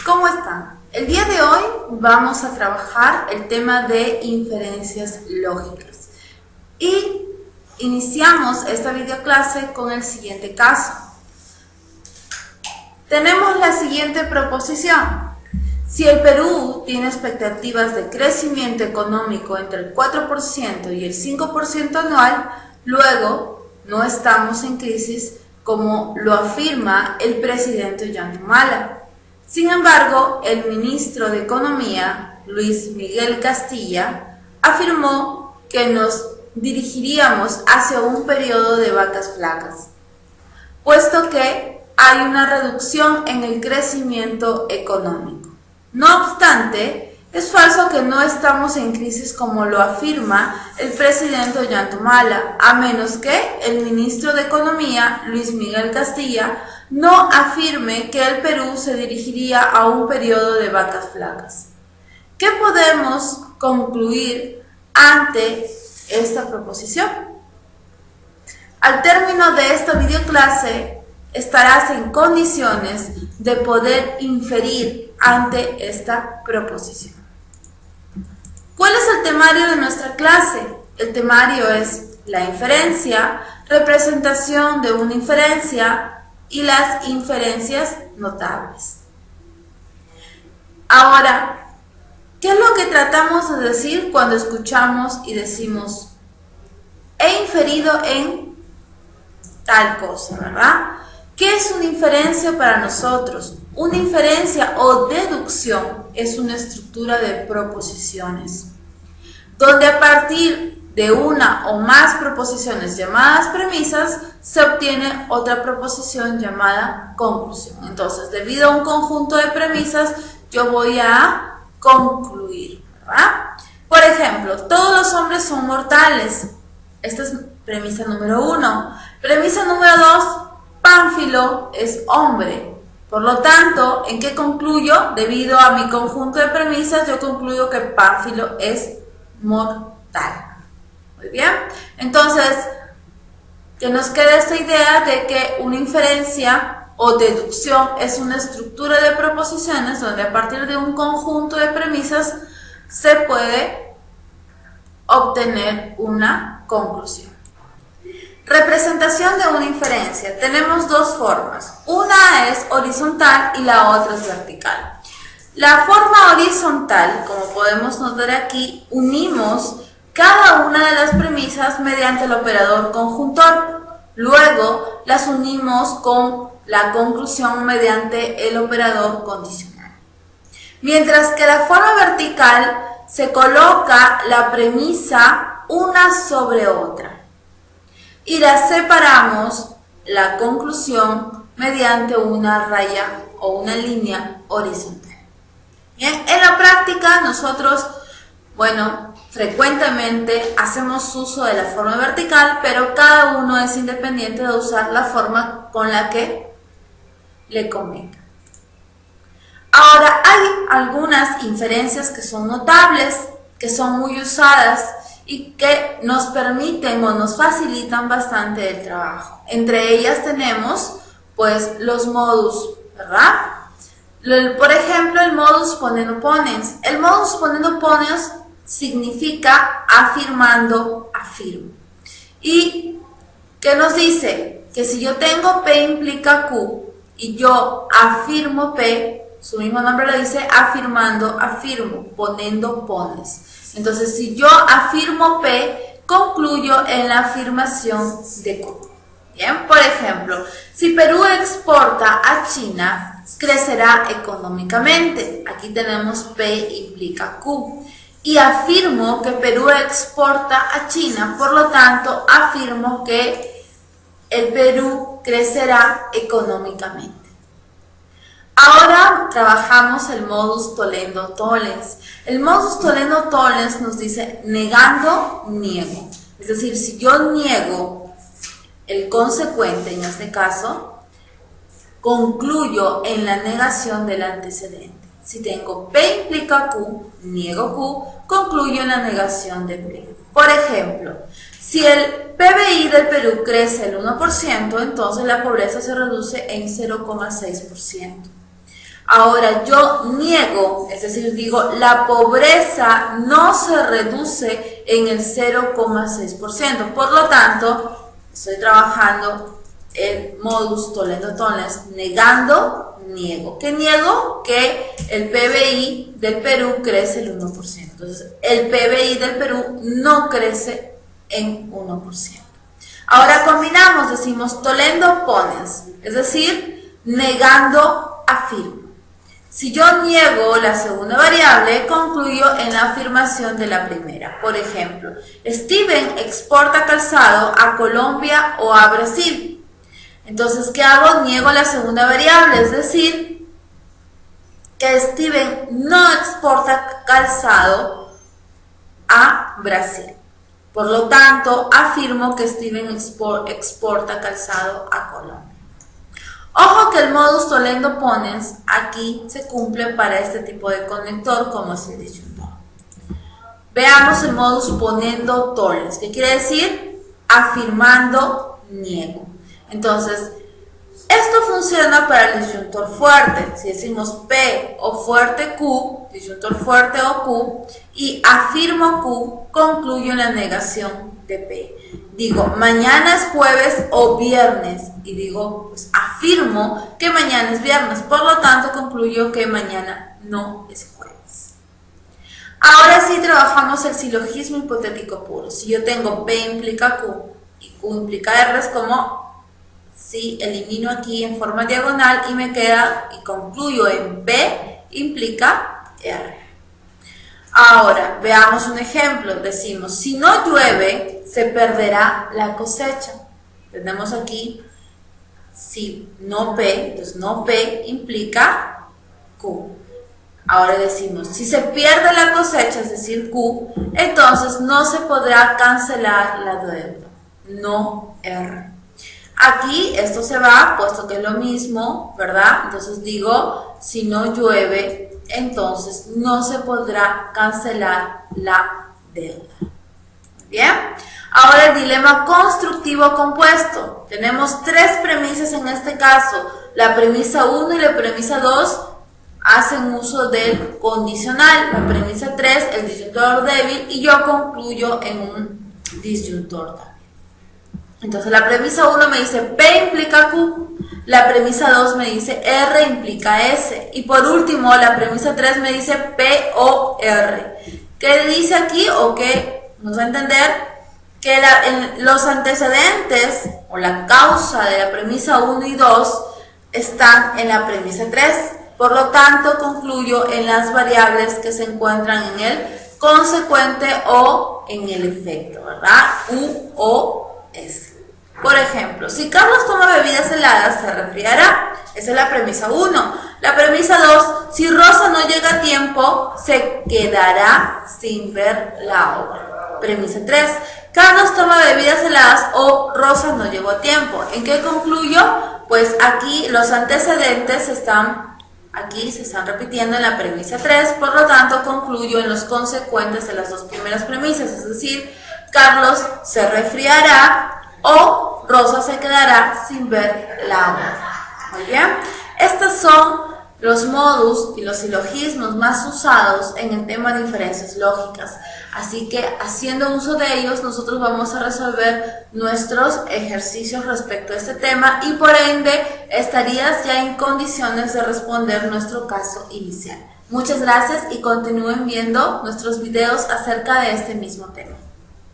¿Cómo están? El día de hoy vamos a trabajar el tema de inferencias lógicas y iniciamos esta videoclase con el siguiente caso. Tenemos la siguiente proposición. Si el Perú tiene expectativas de crecimiento económico entre el 4% y el 5% anual, luego no estamos en crisis como lo afirma el presidente Ollanta. Sin embargo, el ministro de Economía, Luis Miguel Castilla, afirmó que nos dirigiríamos hacia un periodo de vacas flacas, puesto que hay una reducción en el crecimiento económico. No obstante, es falso que no estamos en crisis como lo afirma el presidente Ollanta, a menos que el ministro de Economía, Luis Miguel Castilla, no afirme que el Perú se dirigiría a un periodo de vacas flacas. ¿Qué podemos concluir ante esta proposición? Al término de esta videoclase, estarás en condiciones de poder inferir ante esta proposición. ¿Cuál es el temario de nuestra clase? El temario es la inferencia, representación de una inferencia y las inferencias notables. Ahora, ¿qué es lo que tratamos de decir cuando escuchamos y decimos he inferido en tal cosa, ¿verdad? ¿Qué es una inferencia para nosotros? Una inferencia o deducción es una estructura de proposiciones, donde a partir de una o más proposiciones llamadas premisas, se obtiene otra proposición llamada conclusión. Entonces, debido a un conjunto de premisas, yo voy a concluir, ¿verdad? Por ejemplo, todos los hombres son mortales. Esta es premisa número 1. Premisa número 2, Pánfilo es hombre. Por lo tanto, ¿en qué concluyo? Debido a mi conjunto de premisas, yo concluyo que Pánfilo es mortal. Muy bien. Entonces, que nos quede esta idea de que una inferencia o deducción es una estructura de proposiciones donde a partir de un conjunto de premisas se puede obtener una conclusión. Representación de una inferencia. Tenemos dos formas. Una es horizontal y la otra es vertical. La forma horizontal, como podemos notar aquí, unimos cada una de las premisas mediante el operador conjuntor. Luego las unimos con la conclusión mediante el operador condicional. Mientras que la forma vertical se coloca la premisa una sobre otra y la separamos la conclusión mediante una raya o una línea horizontal. Bien, en la práctica nosotros, frecuentemente hacemos uso de la forma vertical, pero cada uno es independiente de usar la forma con la que le convenga. Ahora, hay algunas inferencias que son notables, que son muy usadas y que nos permiten o nos facilitan bastante el trabajo. Entre ellas tenemos, los modus, ¿verdad? Por ejemplo, el modus ponendo ponens. El modus ponendo ponens significa afirmando, afirmo. ¿Y qué nos dice? Que si yo tengo P implica Q y yo afirmo P, su mismo nombre lo dice, afirmando, afirmo, ponendo, pones. Entonces, si yo afirmo P, concluyo en la afirmación de Q. Bien, por ejemplo, si Perú exporta a China, crecerá económicamente. Aquí tenemos P implica Q. Y afirmo que Perú exporta a China, por lo tanto, afirmo que el Perú crecerá económicamente. Ahora trabajamos el modus tollendo tollens. El modus tollendo tollens nos dice negando, niego. Es decir, si yo niego el consecuente, en este caso, concluyo en la negación del antecedente. Si tengo P implica Q, niego Q, concluyo en la negación de P. Por ejemplo, si el PBI del Perú crece el 1%, entonces la pobreza se reduce en 0,6%. Ahora yo niego, es decir, digo, la pobreza no se reduce en el 0,6%. Por lo tanto, estoy trabajando el modus tollendo tollens, negando, niego. ¿Qué niego? Que el PBI del Perú crece el 1%. Entonces, el PBI del Perú no crece en 1%. Ahora combinamos, decimos tollendo ponens, es decir, negando, afirmo. Si yo niego la segunda variable, concluyo en la afirmación de la primera. Por ejemplo, Steven exporta calzado a Colombia o a Brasil. Entonces, ¿qué hago? Niego la segunda variable, es decir, que Steven no exporta calzado a Brasil. Por lo tanto, afirmo que Steven exporta calzado a Colombia. Ojo que el modus tollendo ponens aquí se cumple para este tipo de conector como es el disyuntor. Veamos el modus ponendo tollens, ¿qué quiere decir? Afirmando, niego. Entonces, esto funciona para el disyuntor fuerte. Si decimos P o fuerte Q, disyuntor fuerte o Q, y afirmo Q, concluyo en la negación de P. Digo, mañana es jueves o viernes, y digo, pues afirmo que mañana es viernes, por lo tanto concluyo que mañana no es jueves. Ahora sí trabajamos el silogismo hipotético puro. Si yo tengo P implica Q y Q implica R, es como si elimino aquí en forma diagonal y me queda y concluyo en P implica R. Ahora, veamos un ejemplo. Decimos, si no llueve, se perderá la cosecha. Tenemos aquí, si no P, entonces no P implica Q. Ahora decimos, si se pierde la cosecha, es decir, Q, entonces no se podrá cancelar la deuda, no R. Aquí esto se va, puesto que es lo mismo, ¿verdad? Entonces digo, si no llueve, entonces no se podrá cancelar la deuda. Bien, ahora el dilema constructivo compuesto. Tenemos tres premisas en este caso. La premisa 1 y la premisa 2 hacen uso del condicional. La premisa 3, el disyuntor débil, y yo concluyo en un disyuntor también. Entonces la premisa 1 me dice P implica Q, la premisa 2 me dice R implica S, y por último la premisa 3 me dice P o R. ¿Qué dice aquí? O qué nos va a entender que los antecedentes o la causa de la premisa 1 y 2 están en la premisa 3. Por lo tanto, concluyo en las variables que se encuentran en el consecuente o en el efecto, ¿verdad? U o S. Por ejemplo, si Carlos toma bebidas heladas, se resfriará. Esa es la premisa 1. La premisa 2, si Rosa no llega a tiempo, se quedará sin ver la obra. Premisa 3, Carlos toma bebidas heladas o Rosa no llegó a tiempo. ¿En qué concluyo? Pues aquí los antecedentes se están repitiendo en la premisa 3, por lo tanto concluyo en los consecuentes de las dos primeras premisas, es decir, Carlos se resfriará o Rosa se quedará sin ver la obra. Muy bien, estos son los modus y los silogismos más usados en el tema de inferencias lógicas. Así que haciendo uso de ellos, nosotros vamos a resolver nuestros ejercicios respecto a este tema y por ende estarías ya en condiciones de responder nuestro caso inicial. Muchas gracias y continúen viendo nuestros videos acerca de este mismo tema.